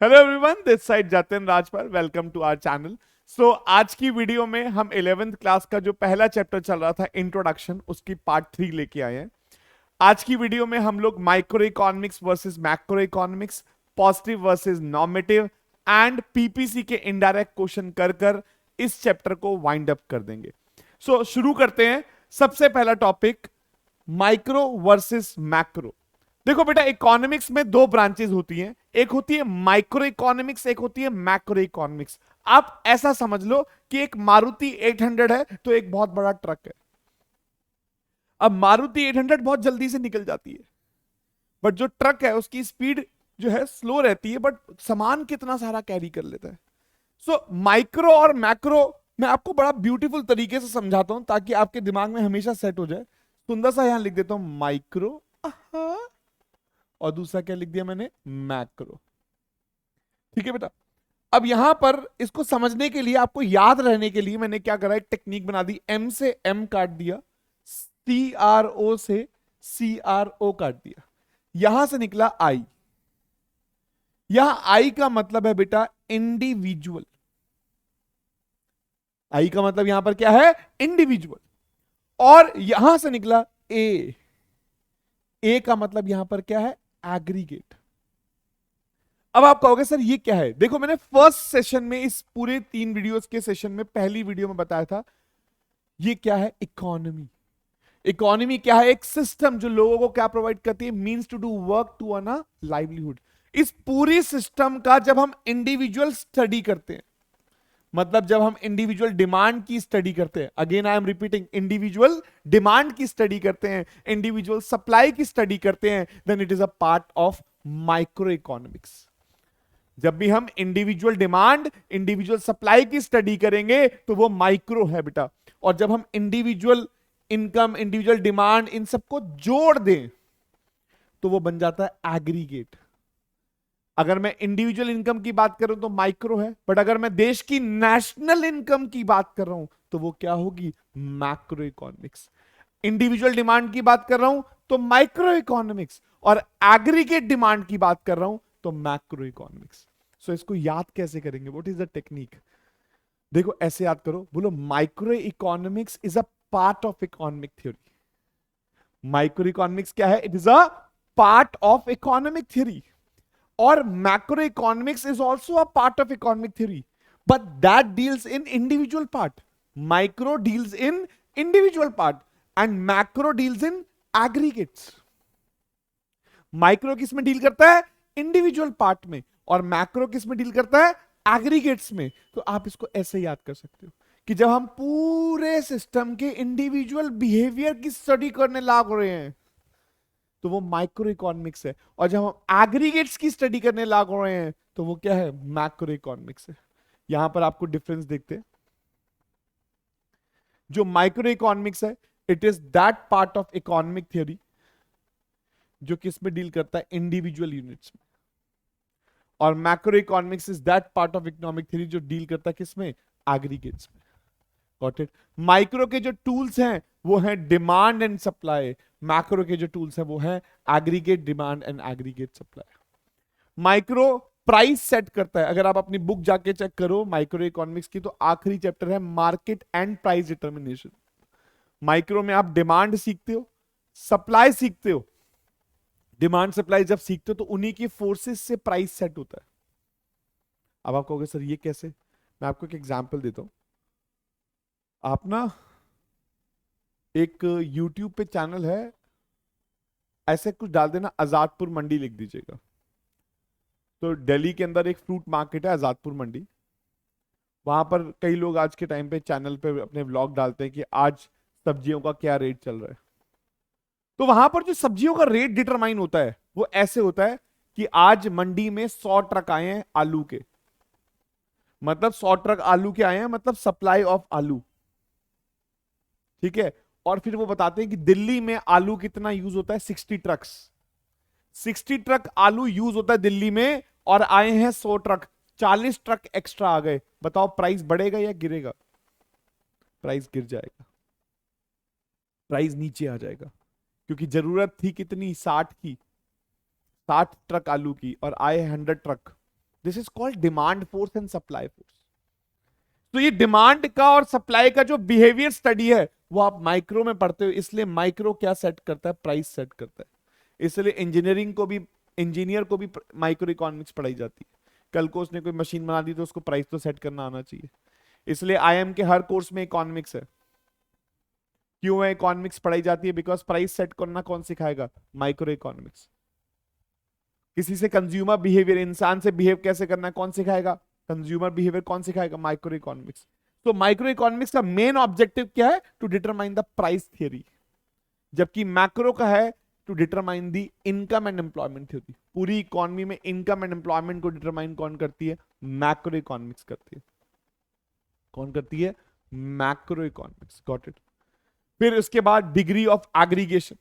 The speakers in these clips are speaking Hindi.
Hello everyone, this side Jatin Rajpal. Welcome to our channel. So आज की वीडियो में हम 11th क्लास का जो पहला चैप्टर चल रहा था इंट्रोडक्शन, उसकी पार्ट 3 लेके आए हैं। आज की वीडियो में हम लोग micro economics versus macro economics, positive versus normative and PPC के इनडायरेक्ट क्वेश्चन कर कर इस चैप्टर को वाइंड अप कर देंगे। सो शुरू करते हैं। सबसे पहला टॉपिक, माइक्रो वर्सेस मैक्रो। देखो बेटा, इकोनॉमिक्स में दो ब्रांचेस होती हैं, एक होती है माइक्रो इकोनॉमिक्स, एक होती है मैक्रो इकोनॉमिक्स। आप ऐसा समझ लो कि एक मारुति 800 है तो एक बहुत बड़ा ट्रक है। अब मारुति 800 बहुत जल्दी से निकल जाती है, बट जो ट्रक है उसकी स्पीड जो है स्लो रहती है, बट सामान कितना सारा कैरी कर लेता है। सो माइक्रो और मैक्रो मैं आपको बड़ा ब्यूटीफुल तरीके से समझाता हूं ताकि आपके दिमाग में हमेशा सेट हो जाए। सुंदर सा यहां लिख देता हूं माइक्रो, और दूसरा क्या लिख दिया मैंने, मैक्रो। ठीक है बेटा। अब यहां पर इसको समझने के लिए, आपको याद रहने के लिए मैंने क्या करा, एक टेक्निक बना दी। एम से एम काट दिया, सी आर ओ से सी आर ओ काट दिया, यहां से निकला आई। यहां आई का मतलब है बेटा इंडिविजुअल। आई का मतलब यहां पर क्या है, इंडिविजुअल। और यहां से निकला ए। ए का मतलब यहां पर क्या है, एग्रीगेट। अब आप कहोगे सर ये क्या है। देखो, मैंने फर्स्ट सेशन में, इस पूरे 3 वीडियोस के सेशन में, पहली वीडियो में बताया था ये क्या है, इकोनॉमी। इकोनॉमी क्या है, एक सिस्टम जो लोगों को क्या प्रोवाइड करती है, means to do work to earn a livelihood. इस पूरी सिस्टम का जब हम इंडिविजुअल स्टडी करते हैं, मतलब जब हम इंडिविजुअल डिमांड की स्टडी करते हैं, again I am repeating, individual demand की स्टडी करते हैं, इंडिविजुअल सप्लाई की स्टडी करते हैं, then it is a part of micro economics. जब भी हम इंडिविजुअल डिमांड, इंडिविजुअल सप्लाई की स्टडी करेंगे तो वो माइक्रो है बेटा। और जब हम इंडिविजुअल इनकम, इंडिविजुअल डिमांड, इन सबको जोड़ दें तो वो बन जाता है एग्रीगेट। अगर मैं इंडिविजुअल इनकम की बात कर रहा हूं तो माइक्रो है, बट अगर मैं देश की नेशनल इनकम की बात कर रहा हूं तो वो क्या होगी, मैक्रो इकोनॉमिक्स। इंडिविजुअल डिमांड की बात कर रहा हूं तो माइक्रो इकोनॉमिक्स, और एग्रीगेट डिमांड की बात कर रहा हूं तो मैक्रो इकोनॉमिक्स। सो इसको याद कैसे करेंगे, व्हाट इज द टेक्निक। देखो ऐसे याद करो, बोलो micro economics is a part of economic theory. Micro economics क्या है, it is a part of economic theory. और macro economics is also a part of economic theory, but that deals in individual part. Micro deals in individual part and macro deals in aggregates. Micro किस में डील करता है, इंडिविजुअल पार्ट में, और मैक्रो किस में डील करता है, एग्रीगेट्स में। तो आप इसको ऐसे याद कर सकते हो कि जब हम पूरे सिस्टम के इंडिविजुअल बिहेवियर की स्टडी करने लग रहे हैं तो वो माइक्रो इकोनॉमिक्स है, और जब हम एग्रीगेट्स की स्टडी करने लग रहे हैं तो वो क्या है, मैक्रो इकोनॉमिक्स है। यहां पर आपको डिफरेंस देखते हैं। जो माइक्रो इकोनॉमिक्स है, it is that part of economic theory जो किस में डील करता है, इंडिविजुअल यूनिट्स में। और macro economics is that part of economic theory जो डील करता है किसमें, एग्रीगेट्स में। Got it. माइक्रो के जो टूल्स हैं वो है डिमांड एंड सप्लाई, मैक्रो के जो टूल्स हैं वो है aggregate demand and aggregate supply. Micro price set करता है। अगर आप अपनी बुक जाके चेक करो माइक्रो इकोनॉमिक्स की, तो आखिरी चैप्टर है market and price determination. Micro में आप डिमांड सीखते हो, सप्लाई सीखते हो। डिमांड सप्लाई जब सीखते हो तो उन्हीं की फोर्सेस से प्राइस सेट होता है। अब आप कहोगे सर ये कैसे, मैं आपको एक एग्जांपल देता हूं। आप ना एक YouTube पे चैनल है, ऐसे कुछ डाल देना, आजादपुर मंडी लिख दीजिएगा। तो दिल्ली के अंदर एक फ्रूट मार्केट है आजादपुर मंडी। वहां पर कई लोग आज के टाइम पे चैनल पे अपने व्लॉग डालते हैं कि आज सब्जियों का क्या रेट चल रहा है। तो वहां पर जो सब्जियों का रेट डिटरमाइन होता है वो ऐसे होता है कि आज मंडी में 100 ट्रक आए हैं आलू के, मतलब 100 ट्रक आलू के आए हैं, मतलब सप्लाई ऑफ आलू। ठीक है। और फिर वो बताते हैं कि दिल्ली में आलू कितना यूज होता है, 60 ट्रक्स। 60 ट्रक आलू यूज होता है दिल्ली में, और आए हैं 100 ट्रक, 40 ट्रक एक्स्ट्रा आ गए। बताओ प्राइस बढ़ेगा या गिरेगा, प्राइस गिर जाएगा, प्राइस नीचे आ जाएगा। क्योंकि जरूरत थी कितनी, 60 की, 60 ट्रक आलू की, और आए 100 truck. This is called demand force and supply force. तो ये डिमांड का और सप्लाई का जो बिहेवियर स्टडी है वो आप माइक्रो में पढ़ते हो, इसलिए माइक्रो क्या सेट करता है, प्राइस सेट करता है। इसलिए इंजीनियर को भी माइक्रो इकोनॉमिक्स पढ़ाई जाती है। कल को उसने कोई मशीन बना दी तो उसको प्राइस तो सेट करना आना चाहिए। इसलिए आईएम के हर कोर्स में इकोनॉमिक्स है। क्यों है इकोनॉमिक्स पढ़ाई जाती है? बिकॉज प्राइस सेट करना कौन सिखाएगा? Micro economics. किसी से कंज्यूमर बिहेवियर, इंसान से बिहेव कैसे करना है, कौन सिखाएगा? Consumer behaviour. कौन सिखाएगा? Micro economics. तो माइक्रो इकोनॉमिक्स का मेन ऑब्जेक्टिव क्या है? To determine the price theory. जबकि मैक्रो का है to determine the income and employment theory. पूरी इकोनॉमी में इनकम एंड एम्प्लॉयमेंट को डिटरमाइन कौन करती है? मैक्रो इकोनॉमिक्स करती है। कौन करती है? Macro economics. Got it. फिर उसके बाद डिग्री ऑफ एग्रीगेशन,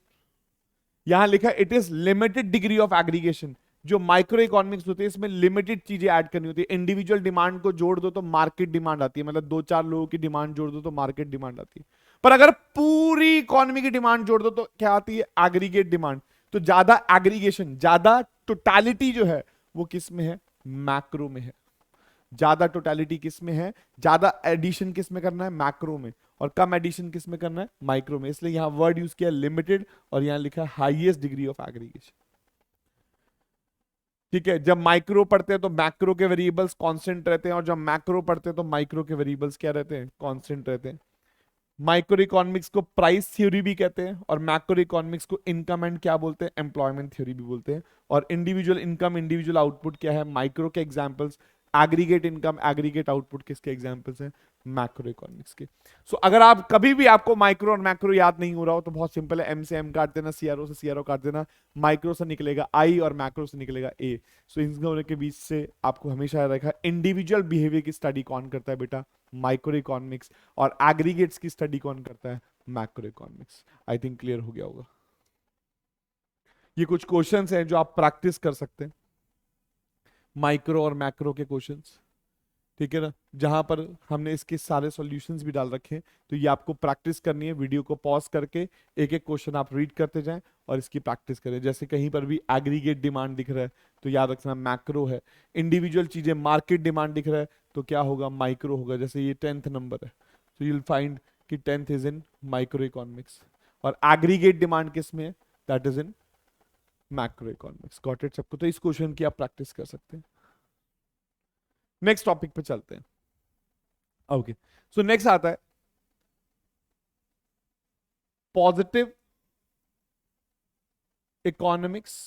यहां लिखा it is limited degree of aggregation. जो माइक्रो इकोनॉमिक्स होती है इसमें लिमिटेड चीजें ऐड करनी होती है। इंडिविजुअल डिमांड को जोड़ दो तो मार्केट डिमांड आती है, मतलब दो चार लोगों की डिमांड जोड़ दो तो मार्केट डिमांड आती है। पर अगर पूरी इकोनॉमी की डिमांड जोड़ दो तो क्या आती है? Aggregate demand. तो ज्यादा एग्रीगेशन, ज्यादा टोटालिटी जो है वो किस में है? मैक्रो में है। ज्यादा टोटालिटी किस में है? ज्यादा एडिशन किस में करना है? मैक्रो में। और कम एडिशन किस में करना है? माइक्रो में। इसलिए यहां वर्ड यूज किया लिमिटेड और यहां लिखा हाईएस्ट डिग्री ऑफ एग्रीगेशन। ठीक है, जब माइक्रो पढ़ते हैं तो मैक्रो के वेरिएबल्स कांस्टेंट रहते हैं, और जब मैक्रो पढ़ते हैं तो माइक्रो के वेरिएबल्स क्या रहते हैं? कांस्टेंट रहते हैं। माइक्रो इकोनॉमिक्स को प्राइस थ्योरी भी कहते हैं, और मैक्रो इकोनॉमिक्स को इनकम एंड क्या बोलते हैं? एम्प्लॉयमेंट थ्योरी भी बोलते हैं। और इंडिविजुअल इनकम, इंडिविजुअल आउटपुट क्या है? माइक्रो के examples. Aggregate income, aggregate output किसके एग्जांपल्स हैं? मैक्रो इकोनॉमिक्स के। सो अगर आप कभी भी आपको माइक्रो और मैक्रो याद नहीं हो रहा हो तो बहुत सिंपल है, एम से एम काट देना, सीआरओ से सीआरओ काट देना, माइक्रो से निकलेगा आई और मैक्रो से निकलेगा ए। सो इन दोनों के बीच से आपको हमेशा याद रखा, इंडिविजुअल बिहेवियर की स्टडी कौन करता है बेटा? Micro economics. और एग्रीगेट्स की स्टडी कौन करता है? Macro economics. I think clear हो गया होगा। ये कुछ क्वेश्चंस हैं जो आप प्रैक्टिस कर सकते हैं, माइक्रो और मैक्रो के क्वेश्चंस। ठीक है ना, जहां पर हमने इसके सारे सॉल्यूशंस भी डाल रखे हैं। तो ये आपको प्रैक्टिस करनी है, वीडियो को पॉज करके एक एक क्वेश्चन आप रीड करते जाएं और इसकी प्रैक्टिस करें। जैसे कहीं पर भी एग्रीगेट डिमांड दिख रहा है तो याद रखना मैक्रो है। इंडिविजुअल चीजें मार्केट डिमांड दिख रहा है तो क्या होगा? माइक्रो होगा। जैसे ये 10th नंबर है तो यू विल फाइंड कि 10th is in micro economics, और एग्रीगेट डिमांड किस में है? That is in macro economics. Got it सबको? तो इस क्वेश्चन की आप प्रैक्टिस कर सकते हैं। नेक्स्ट टॉपिक पे चलते हैं। ओके, सो नेक्स्ट आता है पॉजिटिव इकोनॉमिक्स।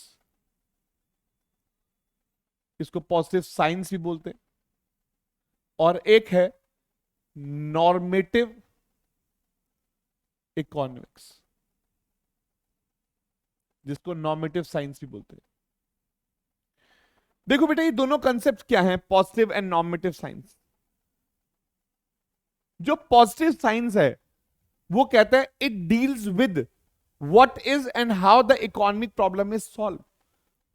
इसको पॉजिटिव साइंस भी बोलते हैं। और एक है नॉर्मेटिव इकोनॉमिक्स, जिसको नॉर्मेटिव साइंस भी बोलते हैं। देखो बेटा, ये दोनों कंसेप्ट क्या हैं? Positive and normative science. जो पॉजिटिव साइंस है वो कहता है it deals with what is and how the economic problem is solve.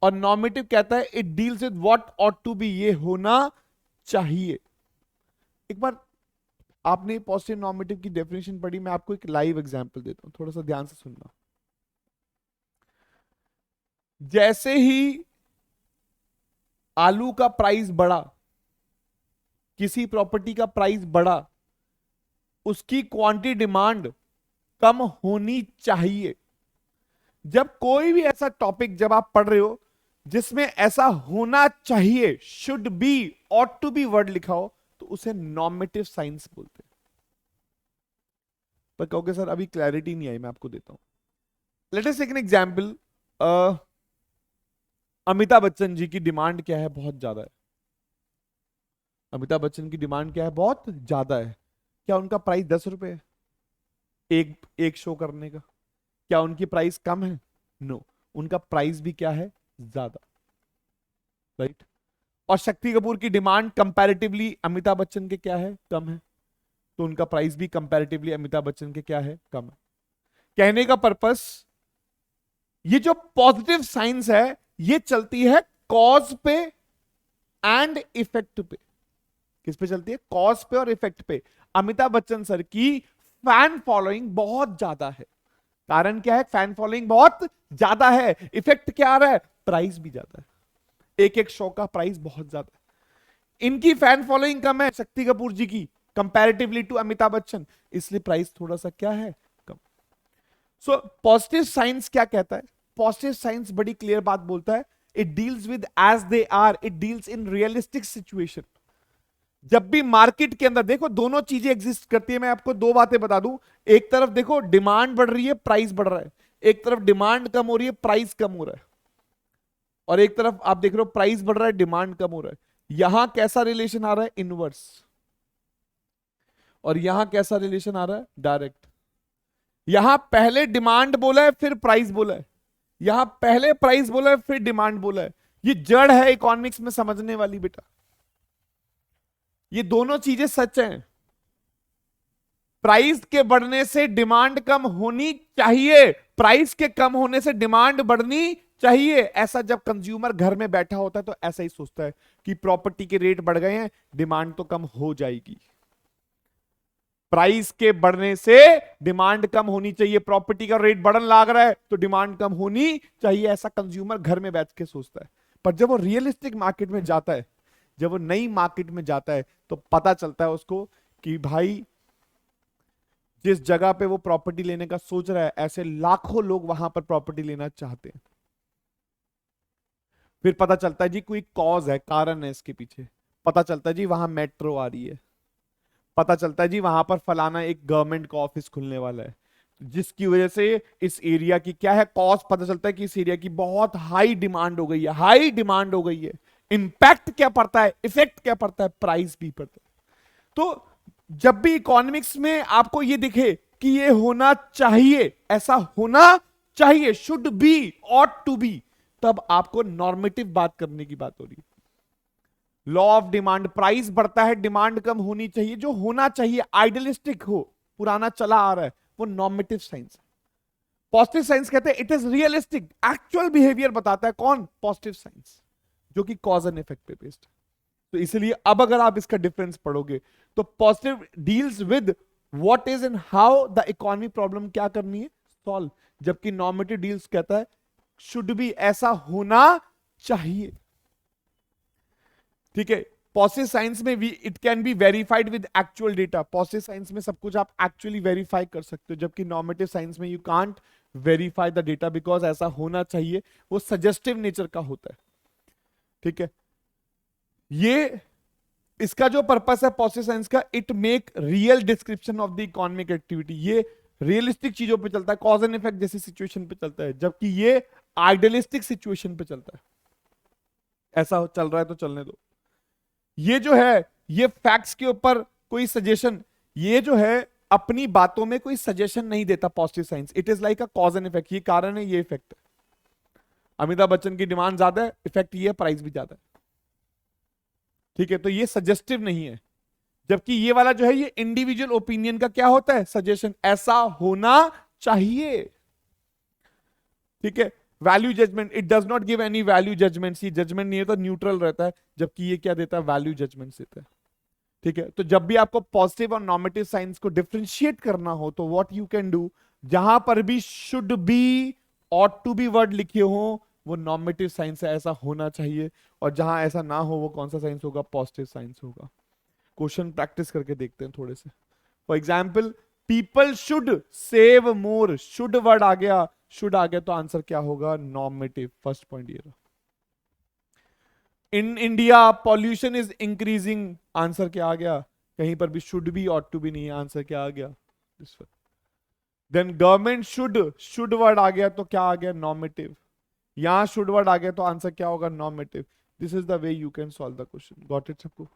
और नॉर्मेटिव कहता है it deals with what ought to be, ये होना चाहिए। एक बार आपने पॉजिटिव नॉर्मेटिव की डेफिनेशन पढ़ी, मैं आपको एक लाइव एग्जांपल देता हूं, थोड़ा सा ध्यान से सुनना। जैसे ही आलू का प्राइस बढ़ा, किसी प्रॉपर्टी का प्राइस बढ़ा, उसकी क्वांटिटी डिमांड कम होनी चाहिए। जब कोई भी ऐसा टॉपिक जब आप पढ़ रहे हो जिसमें ऐसा होना चाहिए, should be, ought to be word लिखा हो, तो उसे नॉर्मेटिव साइंस बोलते हैं। पर कहोगे सर अभी क्लैरिटी नहीं आई, मैं आपको देता हूं। Let us take an example. Amitabh Bachchan ji की डिमांड क्या है? बहुत ज्यादा है। अमिताभ बच्चन की डिमांड क्या है? बहुत ज्यादा है। क्या उनका प्राइस 10 रुपए है एक शो करने का? क्या उनकी प्राइस कम है? नो, उनका प्राइस भी क्या है? ज्यादा। राइट। और शक्ति कपूर की डिमांड कंपैरेटिवली अमिताभ बच्चन के क्या है? कम है। तो उनका प्राइस भी कंपैरेटिवली अमिताभ बच्चन के क्या है? कम है। कहने का पर्पस, ये जो पॉजिटिव साइंस है ये चलती है कॉज पे एंड इफेक्ट पे। किस पे चलती है? कॉज पे और इफेक्ट पे। अमिताभ बच्चन सर की फैन फॉलोइंग बहुत ज्यादा है। कारण क्या है? फैन फॉलोइंग बहुत ज्यादा है। इफेक्ट क्या आ रहा है? प्राइस भी ज्यादा है। एक एक शो का प्राइस बहुत ज्यादा है। इनकी फैन फॉलोइंग कम है शक्ति कपूर जी की कंपैरेटिवली टू अमिताभ बच्चन, इसलिए प्राइस थोड़ा सा क्या है, कम। सो पॉजिटिव साइंस क्या कहता है, पॉजिटिव साइंस बड़ी क्लियर बात बोलता है, it deals with as they are, it deals in realistic situation. जब भी मार्केट के अंदर देखो दोनों चीजें एग्जिस्ट करती है, मैं आपको दो बातें बता दूं, एक तरफ देखो डिमांड बढ़ रही है प्राइस बढ़ रहा है, एक तरफ डिमांड कम हो रही है प्राइस कम हो रहा है, और एक तरफ आप देख रहे हो प्राइस बढ़ रहा है डिमांड कम हो रहा है। यहां कैसा रिलेशन आ रहा है, इनवर्स, और यहां कैसा रिलेशन आ रहा है, डायरेक्ट। यहां पहले डिमांड बोला है फिर प्राइस बोला है, यहां पहले प्राइस बोला है फिर डिमांड बोला है। ये जड़ है इकोनॉमिक्स में समझने वाली बेटा, ये दोनों चीजें सच हैं। प्राइस के बढ़ने से डिमांड कम होनी चाहिए, प्राइस के कम होने से डिमांड बढ़नी चाहिए। ऐसा जब कंज्यूमर घर में बैठा होता है तो ऐसा ही सोचता है कि प्रॉपर्टी के रेट बढ़ गए हैं, डिमांड तो कम हो जाएगी। प्राइस के बढ़ने से डिमांड कम होनी चाहिए, प्रॉपर्टी का रेट बढ़ने लग रहा है तो डिमांड कम होनी चाहिए, ऐसा कंज्यूमर घर में बैठ के सोचता है। पर जब वो रियलिस्टिक मार्केट में जाता है, जब वो नई मार्केट में जाता है तो पता चलता है उसको कि भाई जिस जगह पे वो प्रॉपर्टी लेने का सोच रहा है ऐसे लाखों लोग वहां पर प्रॉपर्टी लेना चाहते हैं। फिर पता चलता है जी कोई कॉज है, कारण है इसके पीछे, पता चलता है जी वहां मेट्रो आ रही है, पता चलता है जी वहां पर फलाना एक गवर्नमेंट का ऑफिस खुलने वाला है, जिसकी वजह से इस एरिया की क्या है कॉज, पता चलता है कि इस एरिया की बहुत हाई डिमांड हो गई है, हाई डिमांड हो गई है। इंपैक्ट क्या पड़ता है, इफेक्ट क्या पड़ता है, प्राइस भी पड़ता है। तो जब भी इकोनॉमिक्स में आपको ये दिखे कि ये होना चाहिए, ऐसा होना चाहिए, should be, ought to be, तब आपको नॉर्मेटिव बात करने की बात हो रही है। लॉ ऑफ डिमांड, प्राइस बढ़ता है डिमांड कम होनी चाहिए, जो होना चाहिए आइडियलिस्टिक हो, पुराना चला आ रहा है, वो नॉर्मेटिव साइंस है। पॉजिटिव साइंस कहते हैं it is realistic, actual behaviour बताता है, कौन, पॉजिटिव साइंस, जो कि कॉज एंड इफेक्ट पे बेस्ड। तो इसलिए अब अगर आप इसका डिफरेंस पढ़ोगे तो positive deals with what is and how the economy problem क्या करनी है, सॉल्व, जबकि नॉर्मेटिव डील्स कहता है शुड बी, ऐसा होना चाहिए। ठीक है, पॉजिटिव साइंस में भी it can be verified with actual data, positive science में सब कुछ आप एक्चुअली वेरीफाई कर सकते हो, जबकि नॉर्मेटिव साइंस में you can't verify the data because ऐसा होना चाहिए, वो सजेस्टिव नेचर का होता है। ठीक है, ये इसका जो पर्पस है पॉजिटिव साइंस का, it make real description of the economic activity, ये रियलिस्टिक चीजों पे चलता है, कॉज एंड इफेक्ट जैसी सिचुएशन पे चलता है, जबकि ये आइडियलिस्टिक सिचुएशन पे चलता है। ऐसा चल रहा है तो चलने दो। ये जो है ये फैक्ट्स के ऊपर कोई सजेशन, ये जो है अपनी बातों में कोई सजेशन नहीं देता positive science, it is like a cause and effect, ये कारण है ये इफेक्ट है। अमिताभ बच्चन की डिमांड ज्यादा है, इफेक्ट ये है प्राइस भी ज्यादा है। ठीक है, तो ये सजेस्टिव नहीं है, जबकि ये वाला जो है ये इंडिविजुअल ओपिनियन का क्या होता है, सजेशन, ऐसा होना चाहिए। ठीक है, value judgement, it does not give any value judgement, ये जजमेंट नहीं है तो न्यूट्रल रहता है, जबकि ये क्या देता है, वैल्यू जजमेंट देता है। ठीक है, तो जब भी आपको पॉजिटिव और नॉर्मेटिव साइंस को डिफरेंशिएट करना हो तो व्हाट यू कैन डू, जहां पर भी should be, ought to be word लिखे हो वो नॉर्मेटिव साइंस है, ऐसा होना चाहिए, और जहां ऐसा ना हो वो कौन सा साइंस होगा, पॉजिटिव साइंस होगा। क्वेश्चन प्रैक्टिस करके देखते हैं थोड़े से। For example, people should save more, should word आ गया, शुड आ गया तो आंसर क्या होगा, नॉर्मेटिव, फर्स्ट पॉइंट ये रहा। In India pollution is increasing, answer क्या आ गया, कहीं पर भी should be ought to be नहीं है, आंसर क्या आ गया, this one. Then government should word आ गया तो क्या आ गया, नॉर्मेटिव, यहां शुड वर्ड आ गया तो आंसर क्या होगा, normative. This is the way you can solve the question. Got it सबको,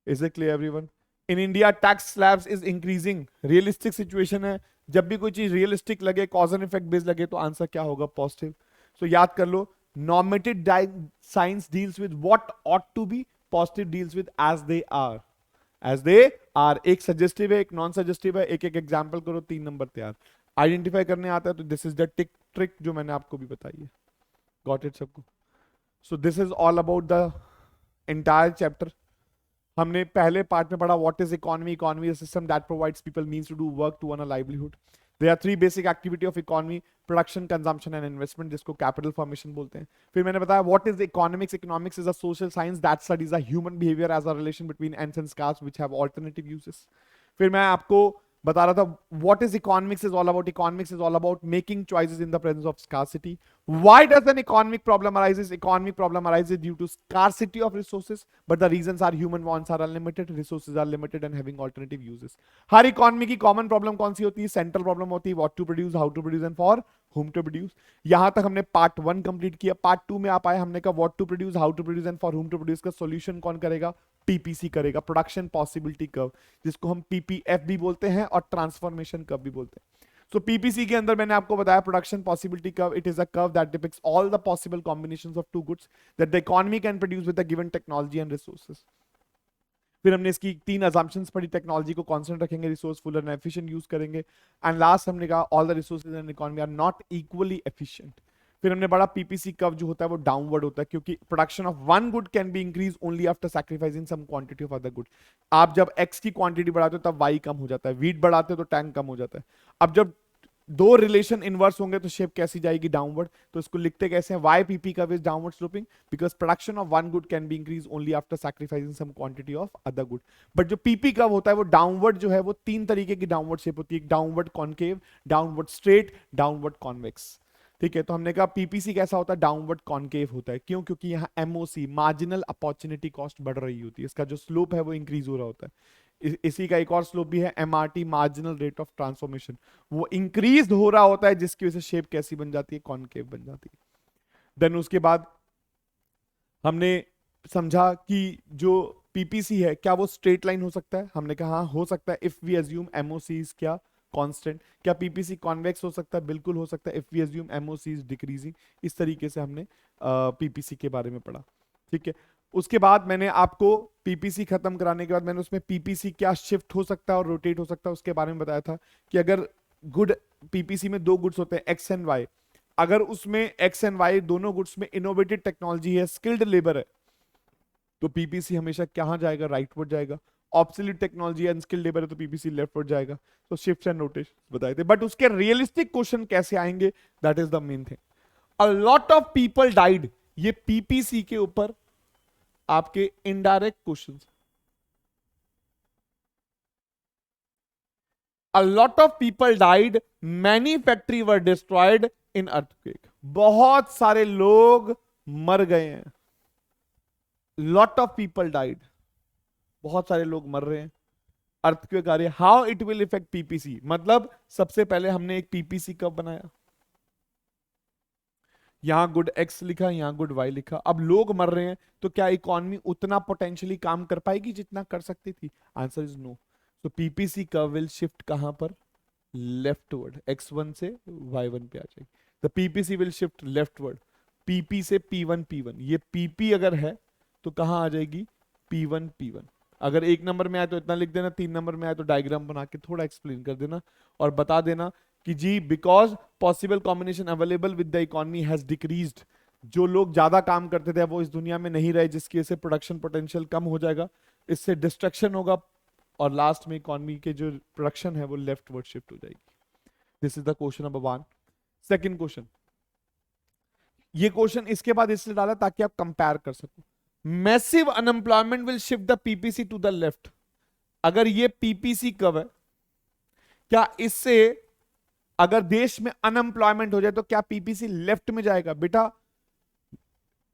is it clear everyone? In India tax slabs is increasing, realistic situation है, जब भी कोई चीज रियलिस्टिक लगे, कॉज एंड इफेक्ट बेस्ड लगे तो आंसर क्या होगा, पॉजिटिव। सो याद कर लो, normative science deals with what ought to be, positive deals with as they are, as they are. एक सजेस्टिव है, एक नॉन सजेस्टिव है, एक एक एग्जाम्पल करो, 3 नंबर तैयार। आइडेंटिफाई करने आता है तो दिस इज द ट्रिक जो मैंने आपको भी बताई है। गॉट इट सबको? So this is all about the entire chapter. हमने पहले पार्ट में पढ़ा what is economy, economy system that provides people means to do work to earn a livelihood. There are three basic activity of economy: production, consumption and investment, जिसको कैपिटल फॉर्मेशन बोलते हैं. फिर मैंने बताया what is economics. Economics is a social science that studies a human behavior as a relation between ends and scars which have alternative uses. फिर मैं आपको बता रहा था what is economics is all about. Economics is all about making choices in the presence of scarcity. Why does an economic problem arises? Economic problem arises due to scarcity of resources, but the reasons are human wants are unlimited, resources are limited and having alternative uses. हर इकोनॉमी की कॉमन प्रॉब्लम कौन सी होती है? सेंट्रल प्रॉब्लम होती है what to produce, how to produce and for whom to produce. यहां तक हमने पार्ट 1 कंप्लीट किया. पार्ट 2 में आप आए, हमने कहा what to produce, how to produce and for whom to produce का सॉल्यूशन कौन करेगा? पीपीसी करेगा, प्रोडक्शन पॉसिबिलिटी कर्व, जिसको हम पीपीएफ भी बोलते हैं और ट्रांसफॉर्मेशन कर्व भी बोलते हैं. सो पीपीसी के अंदर मैंने आपको बताया production possibility curve. It is a curve that depicts all the possible combinations of two goods that the economy can produce with the given technology and resources. फिर हमने इसकी 3 असम्पशंस पढ़ी. टेक्नोलॉजी को कांस्टेंट रखेंगे, रिसोर्सफुल एंड एफिशिएंट यूज करेंगे, एंड लास्ट हमने कहा all the resources in economy are not equally efficient. फिर हमने बड़ा पीपीसी कर्व जो होता है वो डाउनवर्ड होता है, क्योंकि production of one good can be increase only after sacrificing some quantity of other good. आप जब एक्स की क्वांटिटी बढ़ाते हो तब वाई कम हो जाता है, वीट बढ़ाते हो तो टैंक कम हो जाता है. अब जब दो रिलेशन इनवर्स होंगे तो शेप कैसी जाएगी? डाउनवर्ड. तो इसको लिखते कैसे हैं? Why PP curve is downward sloping because production of one good can be increase only after sacrificing some quantity of other good. But जो पीपी कर्व होता है वो डाउनवर्ड जो है वो 3 तरीके की डाउनवर्ड शेप होती है. Downward concave, downward straight, downward convex. ठीक है, तो हमने कहा पीपीसी कैसा होता है? डाउनवर्ड कॉनकेव होता है. क्यों? क्योंकि यहाँ एमओसी, मार्जिनल अपॉर्चुनिटी कॉस्ट, बढ़ रही होती है. इसका जो स्लोप है वो इंक्रीज हो रहा होता है. इसी का एक और स्लोप भी है MRT, marginal rate of transformation, वो इंक्रीज हो रहा होता है, जिसकी वजह से शेप कैसी बन जाती है? कॉनकेव बन जाती है. देन उसके बाद हमने समझा कि जो पीपीसी है क्या वो स्ट्रेट लाइन हो सकता है? हमने कहा हाँ हो सकता है if we assume MOC is क्या? कांस्टेंट. क्या पीपीसी कॉन्वेक्स हो सकता है? बिल्कुल हो सकता है if we assume MOC is decreasing. इस तरीके से हमने पीपीसी के बारे में पढ़ा. ठीक है, उसके बाद मैंने आपको पीपीसी खत्म कराने के बाद मैंने उसमें पीपीसी क्या शिफ्ट हो सकता है और रोटेट हो सकता है उसके बारे में बताया था कि अगर गुड पीपीसी में 2 गुड्स होते हैं एक्स एंड वाई, अगर उसमें एक्स एंड वाई दोनों गुड्स में इनोवेटिव टेक्नोलॉजी है, स्किल्ड लेबर है, तो पीपीसी हमेशा कहां जाएगा? राइटवर्ड जाएगा. Absolute technology and skilled labour है तो पीपीसी लेफ्टवर्ड जाएगा. तो शिफ्ट एंड रोटेशन बताए थे. बट उसके रियलिस्टिक क्वेश्चन कैसे आएंगे? That is the main thing. A lot of people died, ये पीपीसी के ऊपर आपके indirect questions. A lot of people died, many factory were destroyed in earthquake. बहुत सारे लोग मर गए हैं. Lot of people died, बहुत सारे लोग मर रहे हैं. अर्थक्वेक आ रही है. How it will effect PPC? मतलब सबसे पहले हमने एक पीपीसी कब बनाया? यहां गुड एक्स लिखा, यहां गुड वाई लिखा. अब लोग मर रहे हैं तो क्या इकोनॉमी उतना पोटेंशियली काम कर पाएगी जितना कर सकती थी? Answer is no. तो पीपीसी कर्व विल शिफ्ट कहां पर? लेफ्टवर्ड. x1 से y1 पे आ जाएगी. The PPC will shift leftward. PP से p1 p1. ये पीपी अगर है तो कहां आ जाएगी? p1 p1. अगर 1 नंबर में आए तो इतना लिख देना, 3 नंबर में आए तो डायग्राम बना के थोड़ा एक्सप्लेन कर देना और बता देना कि जी because possible combination available with the economy has decreased. जो लोग ज्यादा काम करते थे वो इस दुनिया में नहीं रहे, जिसकी वजह से प्रोडक्शन पोटेंशियल कम हो जाएगा, इससे डिस्ट्रक्शन होगा और लास्ट में इकोनॉमी के जो प्रोडक्शन है वो लेफ्टवर्ड शिफ्ट हो जाएगी. This is the question number 1. Second question, ये क्वेश्चन इसके बाद इसलिए डाला ताकि आप कंपेयर कर सको. Massive unemployment will shift the PPC to the left. अगर ये पीपीसी कब है, क्या इससे अगर देश में अनएम्प्लॉयमेंट हो जाए तो क्या पीपीसी लेफ्ट में जाएगा? बेटा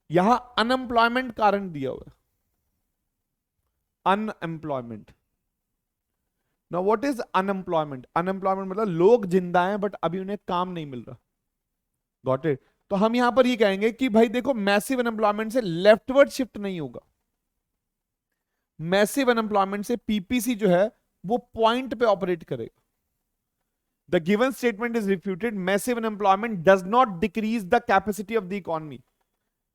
यहां अनएम्प्लॉयमेंट कारण दिया हुआ है, unemployment. Now what is unemployment? Unemployment मतलब लोग जिंदा हैं बट अभी उन्हें काम नहीं मिल रहा. Got it? तो हम यहां पर ये कहेंगे कि भाई देखो मैसिव अनएम्प्लॉयमेंट से लेफ्टवर्ड शिफ्ट नहीं होगा. मैसिव अनएम्प्लॉयमेंट से पीपीसी जो है वो पॉइंट पे ऑपरेट करेगा. The given statement is refuted. Massive unemployment does not decrease the capacity of the economy.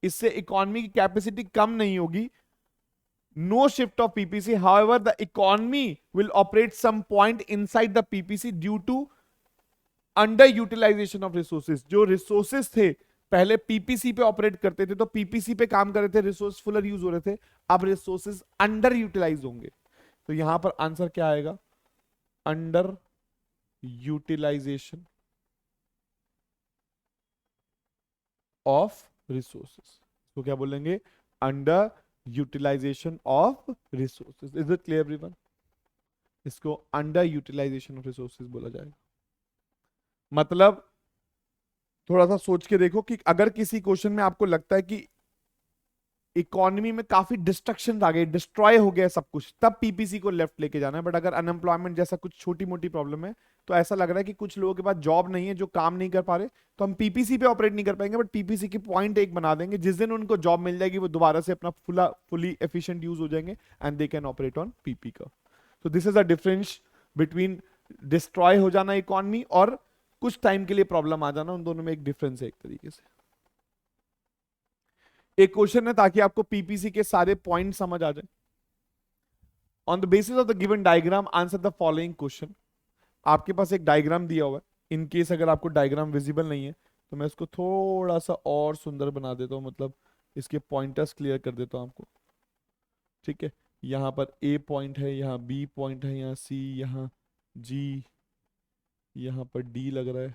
इससे इकोनॉमी की कैपेसिटी कम नहीं होगी. No shift of PPC. However, the economy will operate some point inside the PPC due to underutilization of resources. जो resources थे पहले PPC पे ऑपरेट करते थे तो PPC पे काम कर रहे थे, रिसोर्स फुलर यूज हो रहे थे. अब रिसोर्सेज अंडर यूटिलाइज होंगे. तो यहां पर आंसर क्या आएगा? Under utilisation of resources. तो क्या बोलेंगे? Under utilisation of resources. Is it clear everyone? इसको अंडर यूटिलाइजेशन ऑफ रिसोर्सेज बोला जाएगा। मतलब थोड़ा सा सोच के देखो कि अगर किसी क्वेश्चन में आपको लगता है कि इकोनॉमी में काफी डिस्ट्रक्शन आ गए, डिस्ट्रॉय हो गया सब कुछ, तब पीपीसी को लेफ्ट लेके जाना है। बट अगर अनएम्प्लॉयमेंट जैसा कुछ छोटी मोटी प्रॉब्लम है, तो ऐसा लग रहा है कि कुछ लोगों के पास जॉब नहीं है, जो काम नहीं कर पा रहे, तो हम पीपीसी पे ऑपरेट नहीं कर पाएंगे, बट पीपीसी की पॉइंट एक बना देंगे। जिस दिन उनको जॉब मिल जाएगी, वो दोबारा से अपना फुली एफिशिएंट यूज हो जाएंगे and they can operate on PP का। तो this is a difference between destroy हो जाना इकोनॉमी और कुछ टाइम के लिए प्रॉब्लम आ जाना। उन दोनों में एक डिफरेंस है एक तरीके से। एक क्वेश्चन है ताकि आपको पीपीसी के सारे पॉइंट समझ आ जाए। On the basis of the given diagram answer the following question. आपके पास एक डायग्राम दिया हुआ है। इन केस अगर आपको डायग्राम विजिबल नहीं है, तो मैं इसको थोड़ा सा और सुंदर बना देता हूं, मतलब इसके पॉइंटर्स क्लियर कर देता हूं आपको। ठीक है, यहाँ पर ए पॉइंट है, यहाँ बी पॉइंट है, यहाँ सी, यहाँ जी, यहाँ पर डी लग रहा है,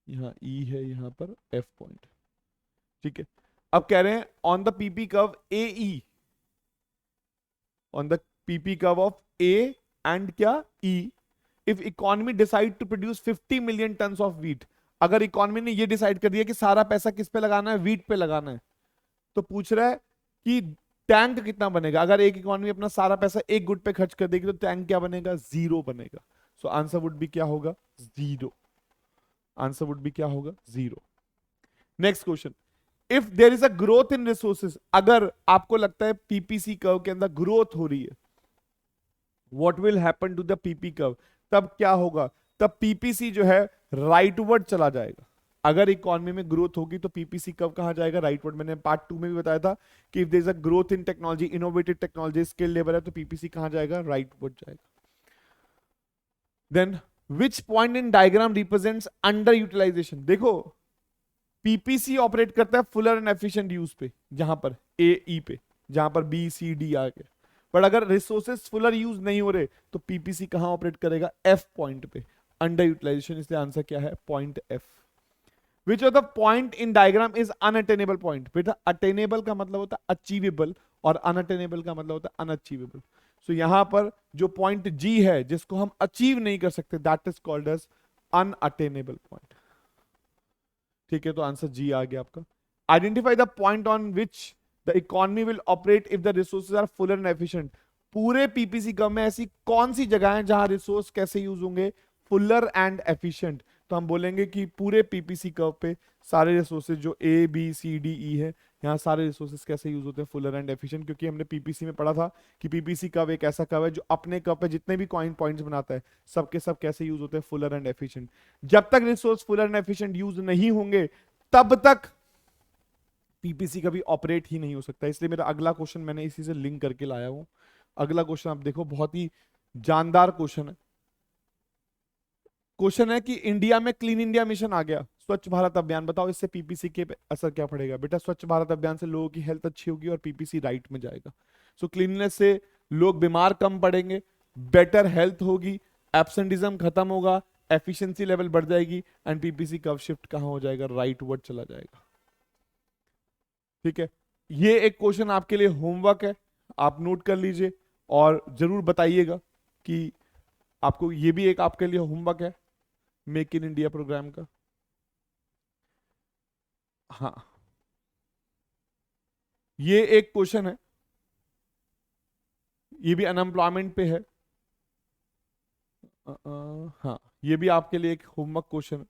यहाँ ई है, यहाँ पर एफ पॉइंट। ठीक है, अब कह रहे हैं on the PP curve A E, on the PP curve of A and क्या E, if economy decide to produce 50 million ton of wheat. अगर इकोनॉमी ने ये डिसाइड कर दिया कि सारा पैसा किस पे लगाना है, व्हीट पे लगाना है, तो पूछ रहा है कि टैंक कितना बनेगा। अगर एक इकोनॉमी अपना सारा पैसा एक गुट पे खर्च कर देगी, तो टैंक क्या बनेगा? जीरो बनेगा। सो आंसर वुड बी क्या होगा? जीरो। आंसर वुड बी क्या होगा? Zero. Next question, if there is a growth in resources. अगर आपको लगता है पीपीसी कर्व के अंदर ग्रोथ हो रही है, what will happen to the PP curve? तब क्या होगा? तब पीपीसी जो है राइटवर्ड चला जाएगा। अगर इकोनॉमी में ग्रोथ होगी तो पीपीसी कर्व कहां जाएगा? राइटवर्ड। मैंने पार्ट 2 में भी बताया था कि if there is a growth in technology, innovative technology, skill labour है, तो पीपीसी कहां जाएगा? राइटवर्ड जाएगा। Then which point in diagram represents under utilisation? देखो, पीपीसी ऑपरेट करता है फुलर एंड एफिशिएंट यूज पे, जहां पर ए ई पे, जहां पर बी सी डी आ गए। बट अगर रिसोर्सेस फुलर यूज नहीं हो रहे, तो पीपीसी कहां ऑपरेट करेगा? एफ पॉइंट पे, अंडर यूटिलाइजेशन। इसलिए आंसर क्या है? Point F. Which of the point in diagram is unattainable point? बेटा, अटेनेबल का मतलब होता है अचीवेबल और अनअटेनेबल का मतलब होता है अनअचीवेबल। सो यहां पर जो पॉइंट जी है, जिसको हम अचीव नहीं कर सकते, that is called as unattainable point. ठीक है, तो आंसर जी आ गया आपका। Identify the point on which the economy will operate if the resources are full and efficient. पूरे पीपीसी कर्व में ऐसी कौन सी जगह है जहां रिसोर्स कैसे यूज होंगे? Fuller and efficient. तो हम बोलेंगे कि पूरे पीपीसी कर्व पे सारे रिसोर्सेज जो A B C D E है, यहाँ सारे रिसोर्सेज कैसे यूज होते हैं? Fuller and efficient. क्योंकि हमने पीपीसी में पढ़ा था कि पीपीसी कर्व एक ऐसा कर्व है जो अपने कर्व पे जितने भी पॉइंट्स बनाता है, सबके सब कैसे यूज होते हैं? Fuller and efficient. जब तक resource Fuller and efficient use नहीं होंगे, तब तक पीपीसी कभी ऑपरेट ही नहीं हो सकता। इसलिए मेरा अगला क्वेश्चन मैंने इसी से लिंक करके लाया हूं। अगला क्वेश्चन आप देखो, बहुत ही जानदार क्वेश्चन है। क्वेश्चन है कि इंडिया में क्लीन इंडिया मिशन आ गया, स्वच्छ भारत अभियान, बताओ इससे पीपीसी के असर क्या पड़ेगा? बेटा, स्वच्छ भारत अभियान से लोगों की हेल्थ अच्छी होगी और पीपीसी राइट में जाएगा। सो क्लीननेस से लोग बीमार कम पड़ेंगे, बेटर हेल्थ होगी, एब्सेंटिज्म खत्म होगा, एफिशिएंसी लेवल बढ़ जाएगी एंड पीपीसी कर्व शिफ्ट कहां हो जाएगा? राइट वर्ड चला जाएगा। ठीक है, ये एक क्वेश्चन आपके लिए होमवर्क है, आप नोट कर लीजिए और जरूर बताइएगा कि आपको ये भी एक आपके लिए होमवर्क है मेक इन इंडिया प्रोग्राम का। हाँ, ये एक क्वेश्चन है, ये भी अनएम्प्लॉयमेंट पे है। हाँ, ये भी आपके लिए एक होमवर्क क्वेश्चन,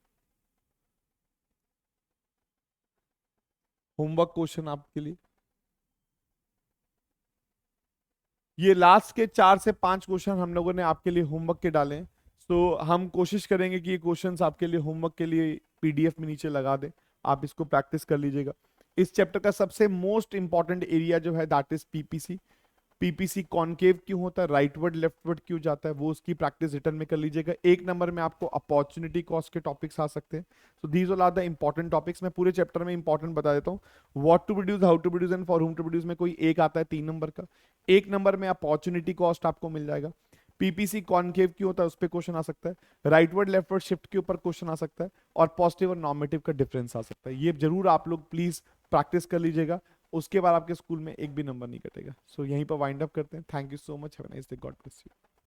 होमवर्क क्वेश्चन आपके लिए। ये लास्ट के 4 से 5 क्वेश्चन हम लोगों ने आपके लिए होमवर्क के डाले हैं। तो हम कोशिश करेंगे कि ये क्वेश्चंस आपके लिए होमवर्क के लिए पीडीएफ में नीचे लगा दें, आप इसको प्रैक्टिस कर लीजिएगा। इस चैप्टर का सबसे मोस्ट इंपॉर्टेंट एरिया जो है that is PPC. PPC concave क्यों होता है, राइटवर्ड लेफ्टवर्ड क्यों जाता है, वो उसकी प्रैक्टिस रिटर्न में कर लीजिएगा। 1 नंबर में आपको अपॉर्चुनिटी कॉस्ट के टॉपिक्स आ सकते हैं। So these all are the important topics. मैं पूरे चैप्टर में इंपॉर्टेंट बता देता हूँ। What to produce, how to produce and for whom to produce में कोई एक आता है 3 नंबर का। 1 नंबर में अपॉर्चुनिटी कॉस्ट आपको मिल जाएगा। पीपीसी कॉनकेव क्यों होता है उस पर क्वेश्चन आ सकता है, राइटवर्ड लेफ्टवर्ड शिफ्ट के ऊपर क्वेश्चन आ सकता है, और पॉजिटिव और नॉर्मेटिव का डिफरेंस आ सकता है। ये जरूर आप लोग प्लीज प्रैक्टिस कर लीजिएगा, उसके बाद आपके स्कूल में एक भी नंबर नहीं कटेगा। सो यहीं पर वाइंड अप करते हैं। Thank you so much, have a nice day, God bless you.